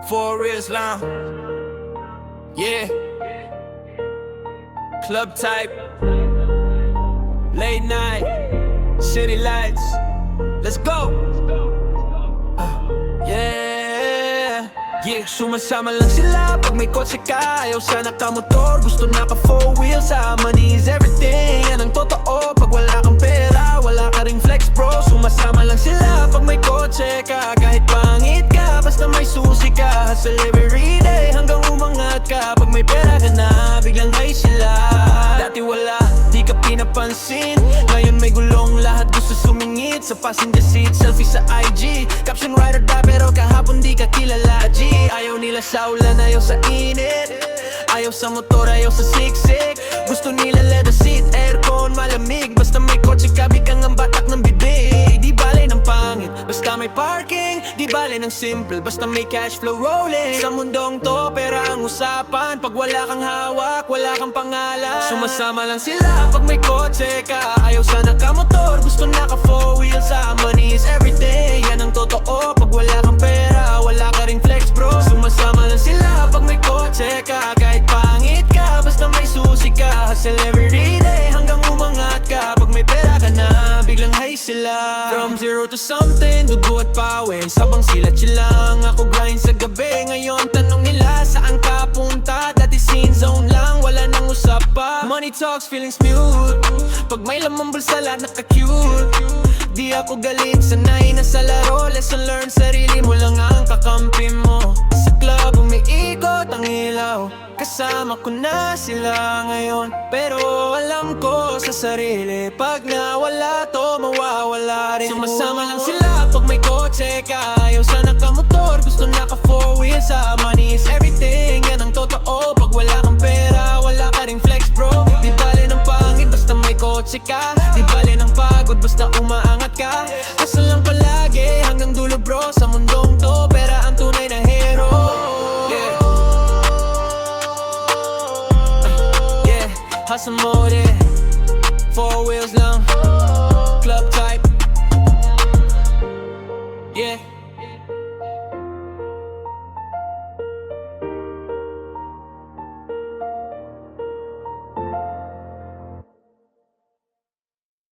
4 reals lang. Yeah. Club type. Late night. City lights. Let's go. Yeah. Yeah, sumasama lang sila pag may kotse ka. Ayaw sa nakamotor, gusto naka 4 wheels. Money is everything, yan ang totoo. Pag wala kang pera, wala ka ring flex bro. Sumasama lang sila pag may kotse ka. Kahit pangit ka, basta may susi ka. Hustle every day hanggang umangat ka. Pag may pera ka na, biglang high sila. Dati wala, di ka pinapansin. Ngayon may gulong, lahat gusto sumingit. Sa passenger seat, selfie sa IG. Caption ride or die, pero kahapon di ka kilala G. Ayaw nila sa ulan, ayaw sa init. Ayaw sa motor, ayaw sa siksik. Gusto nila leather seat, aircon, malamig. Basta may kotse ka, biglang ang batak ng bibig. Di bale ng pangit, basta may parking. Di bale ng simple, basta may cash flow rolling. Sa mundong to, pera ang usapan. Pag wala kang hawak, wala kang pangalan. Sumasama lang sila pag may kotse ka. Ayaw sa nakamotor, gusto naka 4 wheels. Money is everything, yan ang totoo. Pag wala kang pera, wala ka ring flex bro. Sumasama lang sila pag may kotse ka. Kahit pangit ka, basta may susi ka. Hustle every day hanggang umangat ka. Pag may pera ka na, biglang high sila. From zero to something, dugo at pawis. Habang sila chill lang, ako grind sa gabi. Ngayon tanong nila, saan ka punta? Dati scene zone lang, wala nang usap pa. Money talks, feelings mute. Pag may lamang bulsa, lahat naka-cute. Di ako galit, sanay na sa laro. Lesson learned, sarili mo lang ang kakampi mo. Sa club, umiikot ang ilaw. Kasama ko na sila ngayon, pero alam ko sa sarili, pag nawala to, mawawala rin. Sumasama lang sila pag may kotse ka. Ayaw sa nakamotor, gusto naka 4 wheels. Money is everything, yan ang totoo. Pag wala kang pera, wala ka ring flex bro. Di bale ng pangit, basta may kotse ka. Di bale ng pagod, basta umaangat ka. Hustle lang palagi, hanggang dulo bro. Sa mundong to, pera ang tunay na hero. Hustle mode, 4 wheels lang.